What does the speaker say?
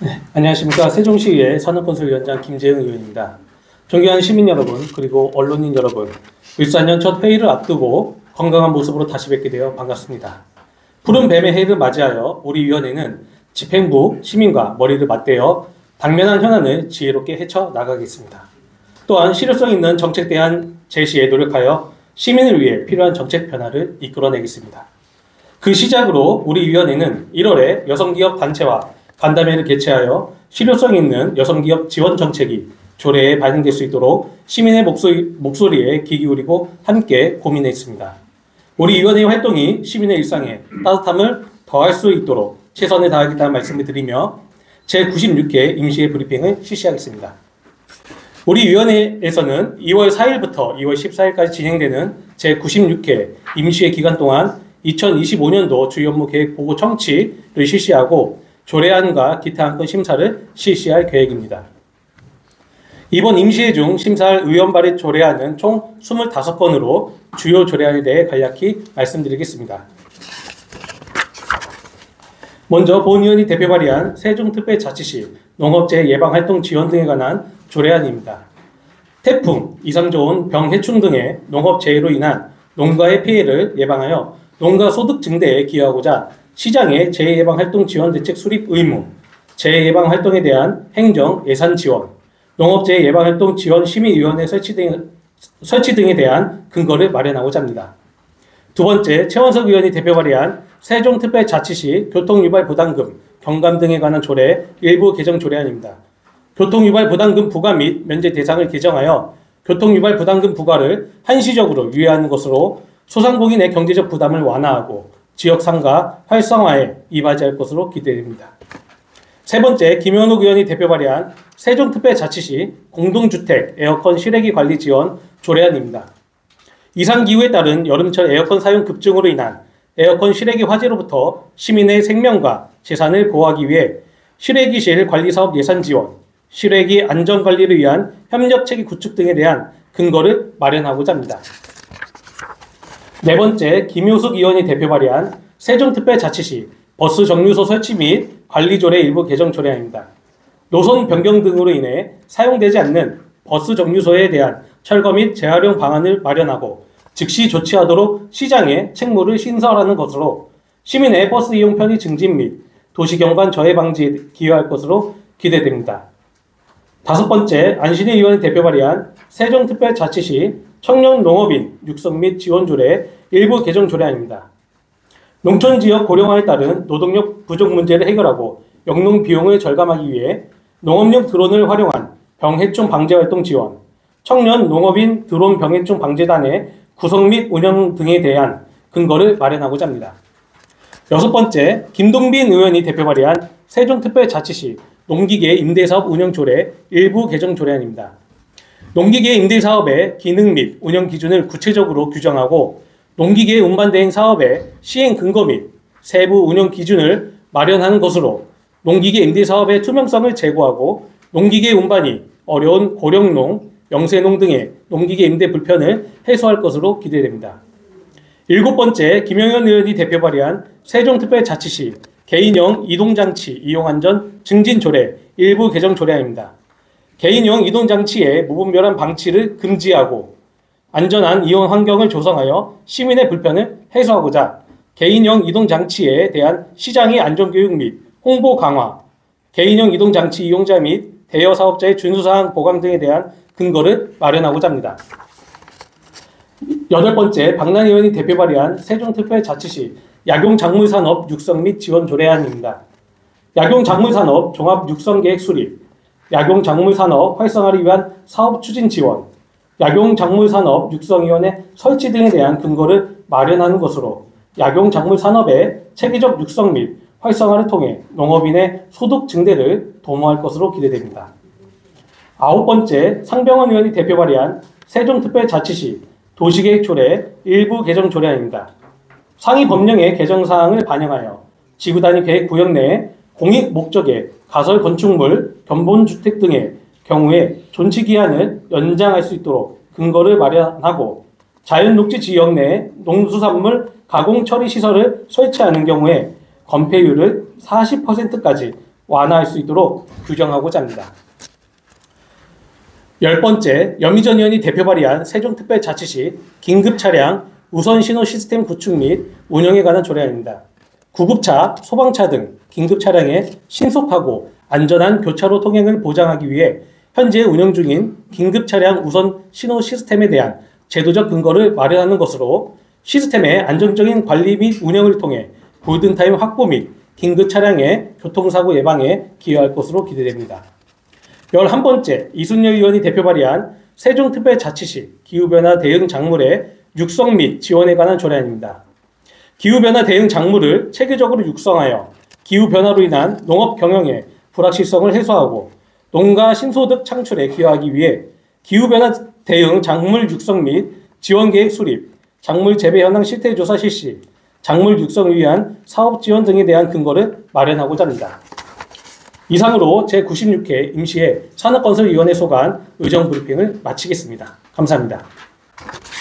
네, 안녕하십니까. 세종시의회 산업건설위원장 김재흥 의원입니다. 존경하는 시민 여러분, 그리고 언론인 여러분, 일사년 첫 회의를 앞두고 건강한 모습으로 다시 뵙게 되어 반갑습니다. 푸른 뱀의 해를 맞이하여 우리 위원회는 집행부, 시민과 머리를 맞대어 당면한 현안을 지혜롭게 헤쳐나가겠습니다. 또한 실효성 있는 정책 대안 제시에 노력하여 시민을 위해 필요한 정책 변화를 이끌어내겠습니다. 그 시작으로 우리 위원회는 1월에 여성기업 단체와 간담회를 개최하여 실효성 있는 여성기업 지원 정책이 조례에 반영될 수 있도록 시민의 목소리에 귀 기울이고 함께 고민했습니다. 우리 위원회의 활동이 시민의 일상에 따뜻함을 더할 수 있도록 최선을 다하겠다는 말씀을 드리며 제96회 임시회 브리핑을 실시하겠습니다. 우리 위원회에서는 2월 4일부터 2월 14일까지 진행되는 제96회 임시회 기간 동안 2025년도 주요 업무 계획 보고 청취를 실시하고 조례안과 기타 안건 심사를 실시할 계획입니다. 이번 임시회 중 심사할 의원 발의 조례안은 총 25건으로 주요 조례안에 대해 간략히 말씀드리겠습니다. 먼저 본 의원이 대표 발의한 세종특별자치시 농업재해 예방활동 지원 등에 관한 조례안입니다. 태풍, 이상좋은 병, 해충 등의 농업재해로 인한 농가의 피해를 예방하여 농가 소득 증대에 기여하고자 시장의 재해예방활동 지원 대책 수립 의무, 재해예방활동에 대한 행정 예산 지원, 농업재해 예방활동 지원 심의위원회 설치 등에 대한 근거를 마련하고자 합니다. 두 번째, 최원석 의원이 대표 발의한 세종특별자치시 교통유발부담금, 경감 등에 관한 조례 일부 개정 조례안입니다. 교통유발부담금 부과 및 면제 대상을 개정하여 교통유발부담금 부과를 한시적으로 유예하는 것으로 소상공인의 경제적 부담을 완화하고 지역상가 활성화에 이바지할 것으로 기대됩니다. 세 번째, 김현욱 의원이 대표 발의한 세종특별자치시 공동주택 에어컨 실외기 관리 지원 조례안입니다. 이상기후에 따른 여름철 에어컨 사용 급증으로 인한 에어컨 실외기 화재로부터 시민의 생명과 재산을 보호하기 위해 실외기실 관리사업 예산 지원, 실외기 안전관리를 위한 협력체계 구축 등에 대한 근거를 마련하고자 합니다. 네 번째, 김효숙 의원이 대표 발의한 세종특별자치시 버스 정류소 설치 및 관리조례 일부 개정 조례안입니다. 노선 변경 등으로 인해 사용되지 않는 버스 정류소에 대한 철거 및 재활용 방안을 마련하고 즉시 조치하도록 시장에 책무를 신설하는 것으로 시민의 버스 이용 편의 증진 및 도시경관 저해 방지에 기여할 것으로 기대됩니다. 다섯 번째, 안신혜 의원이 대표 발의한 세종특별자치시 청년농업인 육성 및 지원 조례 일부 개정 조례안입니다. 농촌지역 고령화에 따른 노동력 부족 문제를 해결하고 영농 비용을 절감하기 위해 농업용 드론을 활용한 병해충 방제 활동 지원, 청년 농업인 드론 병해충 방제단의 구성 및 운영 등에 대한 근거를 마련하고자 합니다. 여섯 번째, 김동빈 의원이 대표 발의한 세종특별자치시 농기계 임대사업 운영 조례 일부 개정 조례안입니다. 농기계 임대사업의 기능 및 운영 기준을 구체적으로 규정하고 농기계 운반대행 사업의 시행 근거 및 세부 운영 기준을 마련하는 것으로 농기계 임대사업의 투명성을 제고하고 농기계 운반이 어려운 고령농, 영세농 등의 농기계 임대 불편을 해소할 것으로 기대됩니다. 일곱 번째, 김영현 의원이 대표 발의한 세종특별자치시 개인형 이동장치 이용안전 증진 조례 일부 개정 조례안입니다. 개인용 이동장치의 무분별한 방치를 금지하고 안전한 이용 환경을 조성하여 시민의 불편을 해소하고자 개인용 이동장치에 대한 시장의 안전교육 및 홍보 강화, 개인용 이동장치 이용자 및 대여 사업자의 준수사항 보강 등에 대한 근거를 마련하고자 합니다. 여덟 번째, 박난 의원이 대표 발의한 세종특별자치시 약용작물산업 육성 및 지원 조례안입니다. 약용작물산업 종합육성계획 수립, 약용작물산업 활성화를 위한 사업 추진 지원, 약용작물산업 육성위원회 설치 등에 대한 근거를 마련하는 것으로 약용작물산업의 체계적 육성 및 활성화를 통해 농업인의 소득 증대를 도모할 것으로 기대됩니다. 아홉 번째, 상병원 의원이 대표 발의한 세종특별자치시 도시계획 조례 일부 개정 조례안입니다. 상위 법령의 개정 사항을 반영하여 지구단위 계획 구역 내에 공익 목적의 가설 건축물, 견본주택 등의 경우에 존치 기한을 연장할 수 있도록 근거를 마련하고 자연녹지 지역 내에 농수산물 가공 처리 시설을 설치하는 경우에 건폐율을 40%까지 완화할 수 있도록 규정하고자 합니다. 10번째, 연미전 의원이 대표 발의한 세종특별자치시 긴급차량 우선신호 시스템 구축 및 운영에 관한 조례안입니다. 구급차, 소방차 등 긴급차량의 신속하고 안전한 교차로 통행을 보장하기 위해 현재 운영 중인 긴급차량 우선 신호 시스템에 대한 제도적 근거를 마련하는 것으로 시스템의 안정적인 관리 및 운영을 통해 골든타임 확보 및 긴급차량의 교통사고 예방에 기여할 것으로 기대됩니다. 11번째, 이순열 의원이 대표 발의한 세종특별자치시 기후변화 대응 작물의 육성 및 지원에 관한 조례안입니다. 기후변화 대응 작물을 체계적으로 육성하여 기후변화로 인한 농업 경영의 불확실성을 해소하고 농가 신소득 창출에 기여하기 위해 기후변화 대응 작물 육성 및 지원 계획 수립, 작물 재배 현황 실태 조사 실시, 작물 육성을 위한 사업 지원 등에 대한 근거를 마련하고자 합니다. 이상으로 제96회 임시회 산업건설위원회 소관 의정 브리핑을 마치겠습니다. 감사합니다.